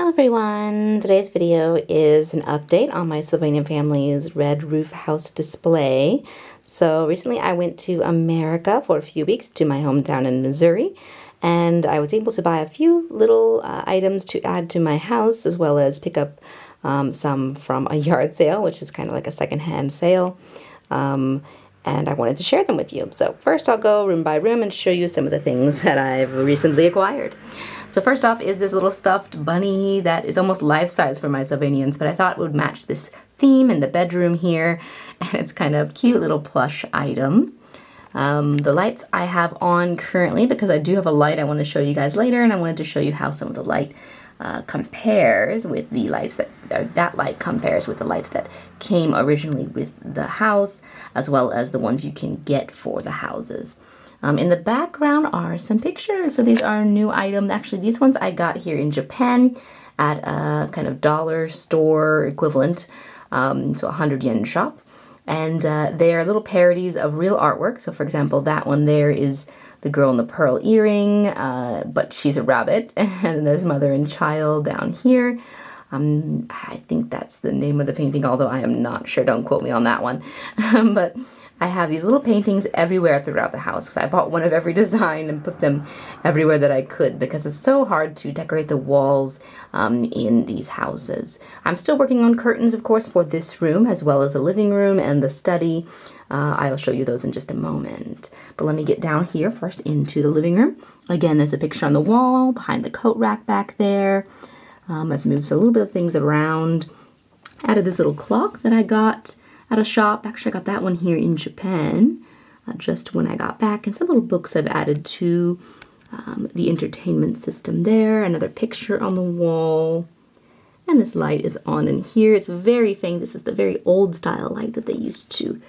Hello everyone! Today's video is an update on my Sylvanian Families red roof house display. So recently I went to America for a few weeks to my hometown in Missouri, and I was able to buy a few little items to add to my house, as well as pick up some from a yard sale, which is kind of like a secondhand sale. And I wanted to share them with you. So first I'll go room by room and show you some of the things that I've recently acquired. So first off is this little stuffed bunny that is almost life-size for my Sylvanians, but I thought it would match this theme in the bedroom here, and it's kind of cute little plush item. The lights I have on currently, because I do have a light I want to show you guys later, and I wanted to show you how some of the light compares with the lights that light compares with the lights that came originally with the house, as well as the ones you can get for the houses. In the background are some pictures. So these are new items. Actually, these ones I got here in Japan at a kind of dollar store equivalent, so 100 yen shop. And they are little parodies of real artwork. So for example, that one there is the girl in the pearl earring, but she's a rabbit. And there's mother and child down here. I think that's the name of the painting, although I am not sure. Don't quote me on that one. But I have these little paintings everywhere throughout the house. So I bought one of every design and put them everywhere that I could, because it's so hard to decorate the walls in these houses. I'm still working on curtains, of course, for this room, as well as the living room and the study. I'll show you those in just a moment. But let me get down here first into the living room. Again, there's a picture on the wall behind the coat rack back there. I've moved a little bit of things around. Added this little clock that I got at a shop. Actually, I got that one here in Japan just when I got back. And some little books I've added to the entertainment system there. Another picture on the wall. And this light is on in here. It's very faint. This is the very old style light that they used to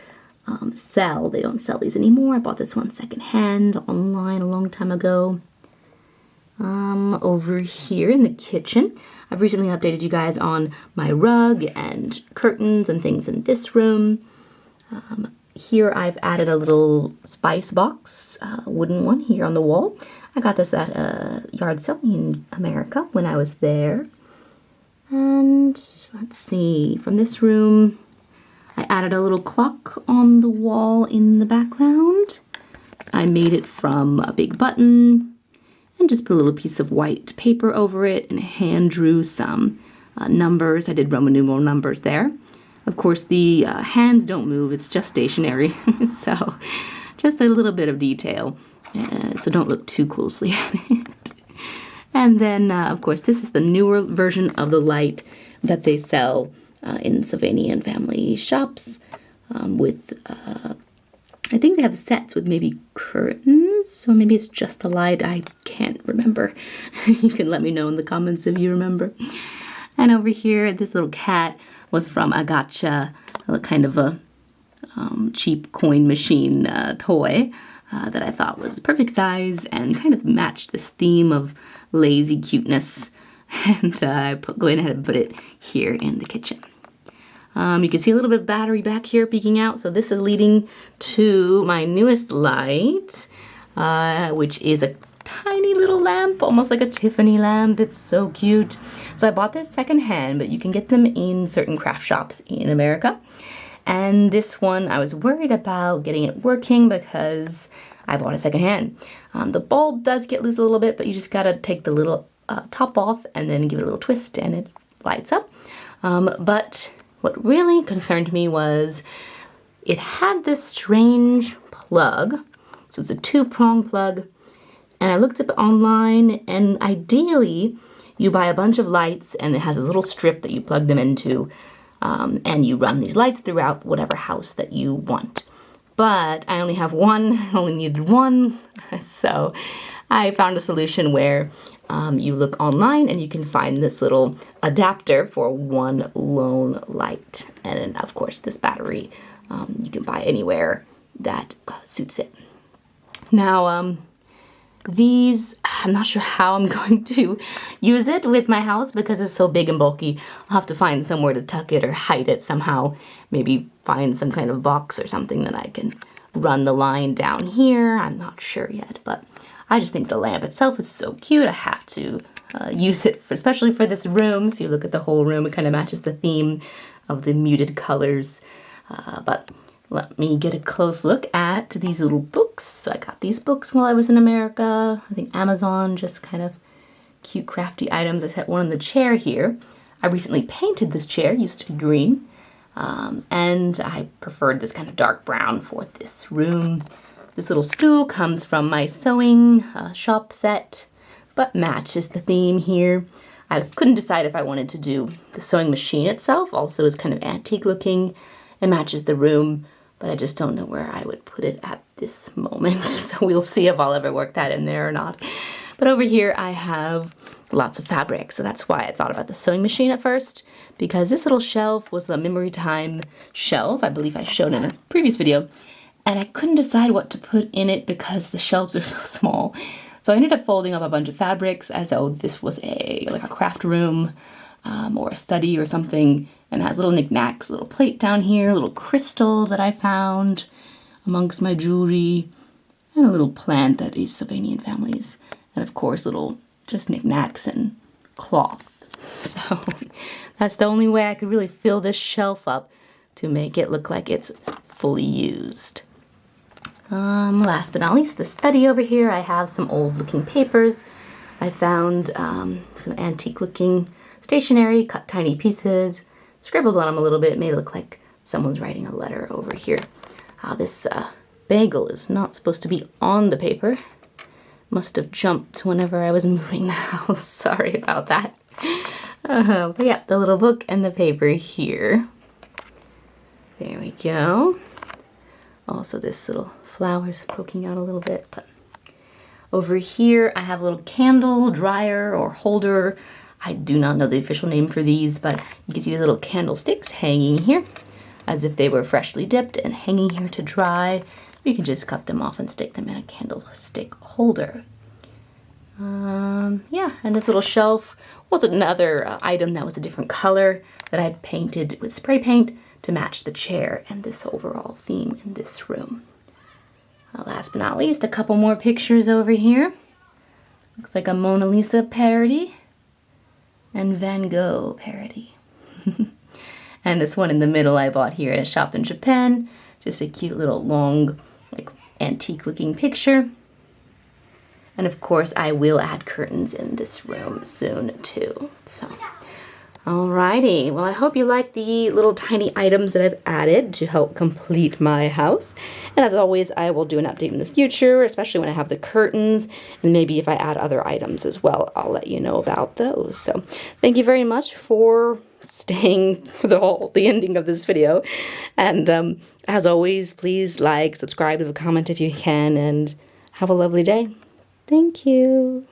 sell. They don't sell these anymore. I bought this one secondhand online a long time ago. Over here in the kitchen, I've recently updated you guys on my rug and curtains and things in this room. Here I've added a little spice box, wooden one here on the wall. I got this at a yard sale in America when I was there. And let's see, from this room, I added a little clock on the wall in the background. I made it from a big button and just put a little piece of white paper over it and hand drew some numbers. I did Roman numeral numbers there. Of course, the hands don't move, it's just stationary. So just a little bit of detail. So don't look too closely at it. And then, of course, this is the newer version of the light that they sell in Sylvanian family shops with I think they have sets with maybe curtains, so maybe it's just the light. I can't remember. You can let me know in the comments if you remember. And over here, this little cat was from a gacha, kind of a cheap coin machine toy that I thought was perfect size and kind of matched this theme of lazy cuteness. And I go ahead and put it here in the kitchen. You can see a little bit of battery back here peeking out. So this is leading to my newest light, which is a tiny little lamp, almost like a Tiffany lamp. It's so cute. So I bought this secondhand, but you can get them in certain craft shops in America. And this one, I was worried about getting it working because I bought it secondhand. The bulb does get loose a little bit, but you just gotta take the little top off and then give it a little twist and it lights up. But what really concerned me was it had this strange plug. So it's a 2-prong plug. And I looked up online, and ideally you buy a bunch of lights and it has a little strip that you plug them into, and you run these lights throughout whatever house that you want. But I only have one, I only needed one. So I found a solution where you look online and you can find this little adapter for one lone light. And then, of course, this battery you can buy anywhere that suits it. Now, these, I'm not sure how I'm going to use it with my house because it's so big and bulky. I'll have to find somewhere to tuck it or hide it somehow. Maybe find some kind of box or something that I can run the line down here. I'm not sure yet, but I just think the lamp itself is so cute. I have to use it, especially for this room. If you look at the whole room, it kind of matches the theme of the muted colors. But let me get a close look at these little books. So I got these books while I was in America. I think Amazon, just kind of cute crafty items. I set one on the chair here. I recently painted this chair, used to be green. And I preferred this kind of dark brown for this room. This little stool comes from my sewing shop set, but matches the theme here. I couldn't decide if I wanted to do the sewing machine itself, also is kind of antique looking and matches the room, but I just don't know where I would put it at this moment. So we'll see if I'll ever work that in there or not. But over here I have lots of fabric, so that's why I thought about the sewing machine at first, because this little shelf was the memory time shelf, I believe I showed in a previous video, and I couldn't decide what to put in it because the shelves are so small. So I ended up folding up a bunch of fabrics as though this was like a craft room or a study or something, and it has little knickknacks, a little plate down here, a little crystal that I found amongst my jewelry, and a little plant that is Sylvanian Families, and of course little just knickknacks and cloth. So that's the only way I could really fill this shelf up to make it look like it's fully used. Last but not least, the study over here. I have some old looking papers. I found some antique looking stationery, cut tiny pieces, scribbled on them a little bit, made it look like someone's writing a letter over here. This bagel is not supposed to be on the paper. Must have jumped whenever I was moving the house. Sorry about that. But yeah, the little book and the paper here. There we go. Also this little flowers poking out a little bit. But over here I have a little candle dryer or holder. I do not know the official name for these, but you can see the little candlesticks hanging here as if they were freshly dipped and hanging here to dry. You can just cut them off and stick them in a candlestick holder. Yeah, and this little shelf was another item that was a different color that I painted with spray paint to match the chair and this overall theme in this room. Last but not least, a couple more pictures over here. Looks like a Mona Lisa parody and Van Gogh parody. And this one in the middle I bought here at a shop in Japan. Just a cute little long, like antique looking picture. And of course I will add curtains in this room soon too. So, alrighty. Well, I hope you like the little tiny items that I've added to help complete my house. And as always, I will do an update in the future, especially when I have the curtains. And maybe if I add other items as well, I'll let you know about those. So thank you very much for staying for the ending of this video. And as always, please like, subscribe, leave a comment if you can, and have a lovely day. Thank you.